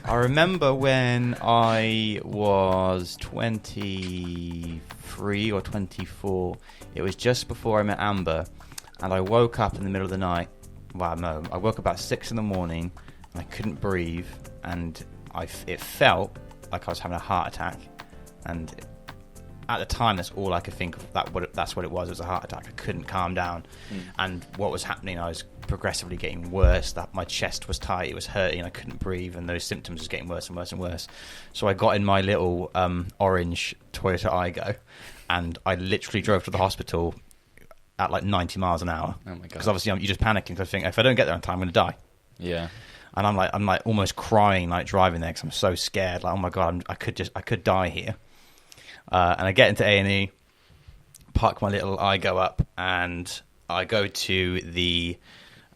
I remember when I was 23 or 24. It was just before I met Amber, and I woke up in the middle of the night. Well, no, I woke up about 6 in the morning, and I couldn't breathe, and it felt like I was having a heart attack. And at the time, that's all I could think of. That's what it was. It was a heart attack. I couldn't calm down. And what was happening, I was progressively getting worse. That my chest was tight, it was hurting, I couldn't breathe, and those symptoms was getting worse and worse and worse. So I got in my little orange Toyota Aygo, and I literally drove to the hospital at like 90 miles an hour. Oh my god! Because obviously you're just panicking because I think if I don't get there on time, I'm going to die. Yeah. And I'm like almost crying, like driving there because I'm so scared. Like, oh my god, I could die here. And I get into A&E, park my little Aygo up, and I go to the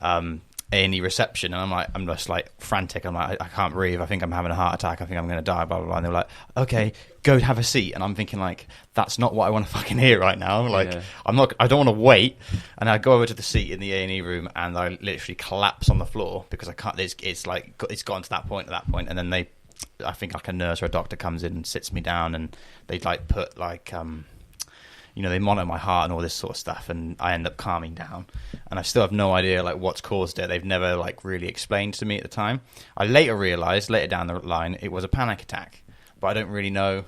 A&E reception, and I'm just like frantic. I'm like, I can't breathe. I think I'm having a heart attack. I think I'm going to die. Blah blah blah. And they were like, okay, go have a seat. And I'm thinking like, that's not what I want to fucking hear right now. Like, yeah. I don't want to wait. And I go over to the seat in the A&E room, and I literally collapse on the floor because I can't. It's gone to that point. And then I think like a nurse or a doctor comes in and sits me down, and they like put like they monitor my heart and all this sort of stuff, and I end up calming down, and I still have no idea like what's caused it. They've never like really explained to me at the time. I later realized down the line it was a panic attack, but I don't really know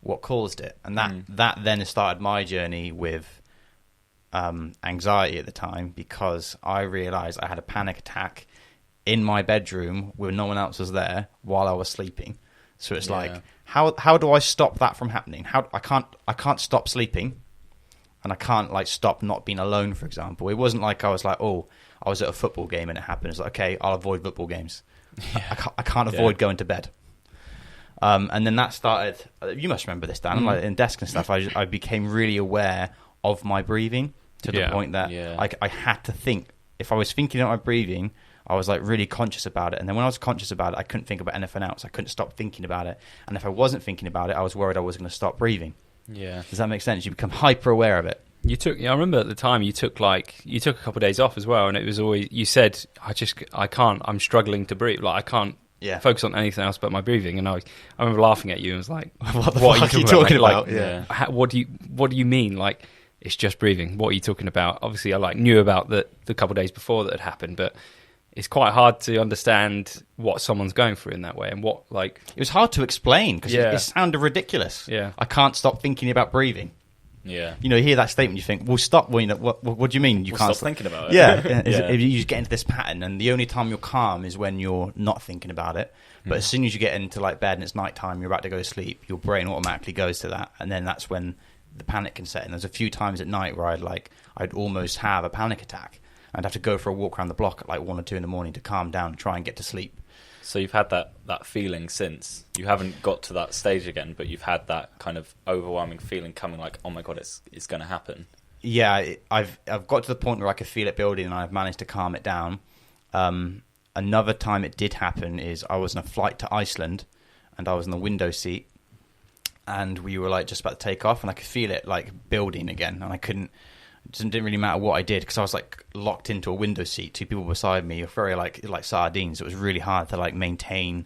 what caused it, and that then started my journey with anxiety at the time, because I realized I had a panic attack in my bedroom where no one else was there while I was sleeping. So it's like, how do I stop that from happening? I can't stop sleeping, and I can't like stop not being alone, for example. It wasn't like I was like, oh, I was at a football game and it happened. It's like, okay, I'll avoid football games. Yeah. I can't avoid going to bed. And then that started. You must remember this, Dan. Like in desk and stuff, I became really aware of my breathing to the point that I had to think. If I was thinking about my breathing, I was like really conscious about it. And then when I was conscious about it, I couldn't think about anything else. I couldn't stop thinking about it. And if I wasn't thinking about it, I was worried I was going to stop breathing. Yeah. Does that make sense? You become hyper aware of it. I remember at the time you took a couple of days off as well, and it was always, you said, I'm struggling to breathe. Like I can't focus on anything else but my breathing. And I remember laughing at you and was like, what are you talking about? Like, what do you mean? Like, it's just breathing. What are you talking about? Obviously I knew about the couple of days before that had happened, but it's quite hard to understand what someone's going through in that way, and what it was hard to explain because it sounded ridiculous. Yeah, I can't stop thinking about breathing. Yeah, you hear that statement, you think, well, stop. Well, what do you mean you can't stop thinking about it? Yeah, you just get into this pattern, and the only time you're calm is when you're not thinking about it. But as soon as you get into like bed and it's nighttime, you're about to go to sleep, your brain automatically goes to that, and then that's when the panic can set in. There's a few times at night where I'd almost have a panic attack. I'd have to go for a walk around the block at like 1 or 2 in the morning to calm down and try and get to sleep. So you've had that feeling since. You haven't got to that stage again, but you've had that kind of overwhelming feeling coming, like, oh my god, it's going to happen. Yeah, I've got to the point where I could feel it building, and I've managed to calm it down. Another time it did happen is I was on a flight to Iceland, and I was in the window seat, and we were like just about to take off, and I could feel it like building again, and I couldn't. It didn't really matter what I did because I was like locked into a window seat. 2 people beside me, very like sardines. It was really hard to like maintain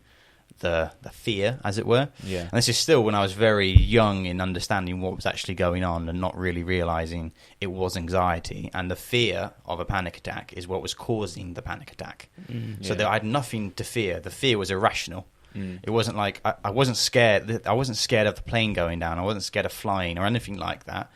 the fear, as it were. Yeah. And this is still when I was very young in understanding what was actually going on and not really realizing it was anxiety. And the fear of a panic attack is what was causing the panic attack. So I had nothing to fear. The fear was irrational. It wasn't like I wasn't scared. I wasn't scared of the plane going down. I wasn't scared of flying or anything like that.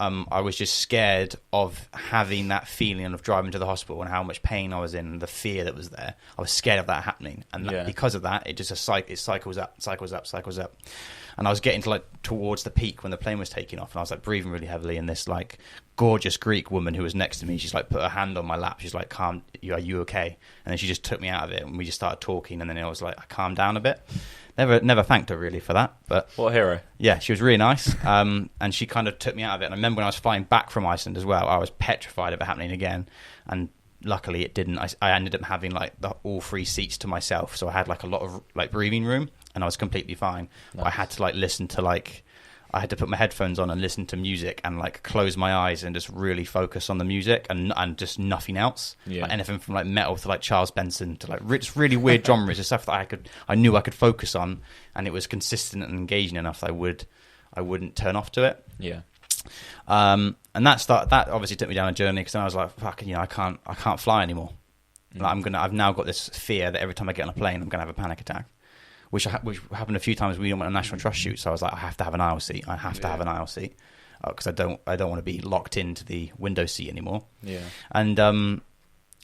I was just scared of having that feeling of driving to the hospital and how much pain I was in, and the fear that was there. I was scared of that happening, and because of that, it cycles up. And I was getting to towards the peak when the plane was taking off, and I was like breathing really heavily. And this like gorgeous Greek woman who was next to me, she's like put her hand on my lap. She's like, "Calm, are you okay?" And then she just took me out of it, and we just started talking. And then I was like, I calmed down a bit. Never thanked her really for that, but what a hero. Yeah, she was really nice, and she kind of took me out of it. And I remember when I was flying back from Iceland as well, I was petrified of it happening again, and luckily it didn't. I ended up having like all 3 seats to myself, so I had like a lot of like breathing room, and I was completely fine. Nice. But I had to like listen to like I had to put my headphones on and listen to music and like close my eyes and just really focus on the music and just nothing else. Yeah. Like anything from like metal to like Charles Benson to like just really weird genres, the stuff that I knew I could focus on, and it was consistent and engaging enough that I wouldn't turn off to it. Yeah. And that obviously took me down a journey, because then I was like, fuck, I can't fly anymore. Like, I've now got this fear that every time I get on a plane, I'm gonna have a panic attack, which happened a few times when we went on a national trust shoot. So I was like, I have to have an aisle seat. I have to have an aisle seat, because I don't want to be locked into the window seat anymore. Yeah. And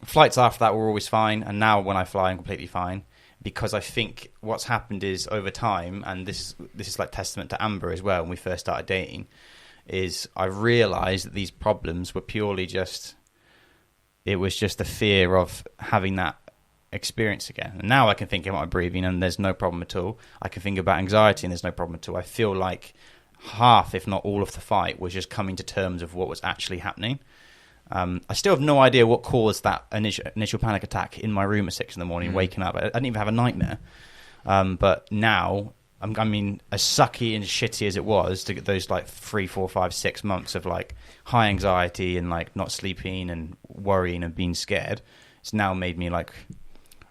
flights after that were always fine, and now when I fly, I'm completely fine, because I think what's happened is over time, and this is like testament to Amber as well. When we first started dating, is I realised that these problems were purely just the fear of having that experience again. And now I can think about my breathing and there's no problem at all. I can think about anxiety and there's no problem at all. I feel like half, if not all of the fight was just coming to terms of what was actually happening. I still have no idea what caused that initial panic attack in my room at 6 a.m, waking up. I didn't even have a nightmare. But now, I mean, as sucky and shitty as it was to get those like 3, 4, 5, 6 months of like high anxiety and like not sleeping and worrying and being scared, it's now made me like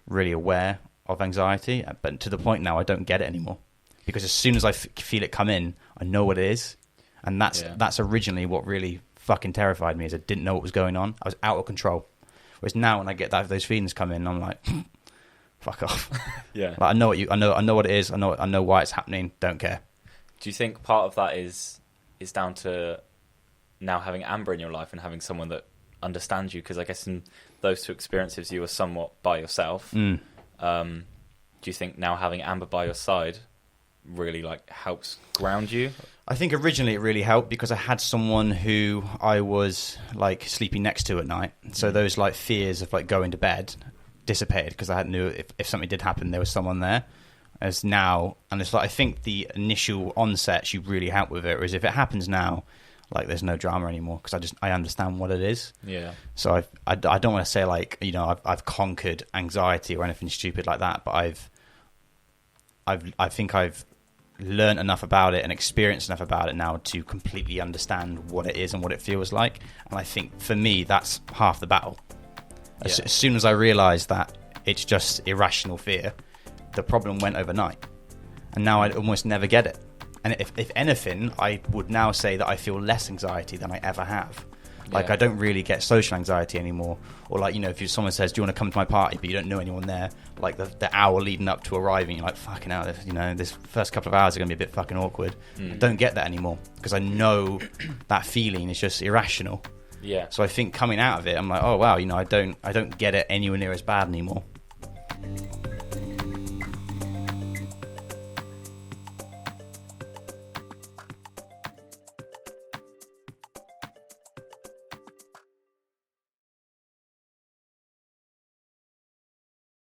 really aware of anxiety. But to the point now, I don't get it anymore, because as soon as I feel it come in, I know what it is. And that's originally what really fucking terrified me, is I didn't know what was going on. I was out of control. Whereas now when I get those feelings come in, I'm like, fuck off. Yeah. Like, I know what it is. I know why it's happening. Don't care. Do you think part of that is down to now having Amber in your life and having someone that understands you? Because I guess in those two experiences you were somewhat by yourself. Do you think now having Amber by your side really like helps ground you? I think originally it really helped, because I had someone who I was like sleeping next to at night. So those like fears of like going to bed dissipated, because I knew if something did happen, there was someone there. As now, and it's like, I think the initial onset you really help with it, whereas if it happens now, like there's no drama anymore, because I understand what it is. Yeah. So I don't want to say like, I've conquered anxiety or anything stupid like that, but I think I've learned enough about it and experienced enough about it now to completely understand what it is and what it feels like. And I think for me, that's half the battle. As soon as I realised that it's just irrational fear, the problem went overnight. And now I almost never get it. And if anything, I would now say that I feel less anxiety than I ever have. Like, I don't really get social anxiety anymore. Or like, if someone says, do you want to come to my party, but you don't know anyone there, like the hour leading up to arriving, you're like, fucking hell, this first couple of hours are going to be a bit fucking awkward. I don't get that anymore, because I know that feeling is just irrational. Yeah. So I think coming out of it, I'm like, oh wow, I don't get it anywhere near as bad anymore.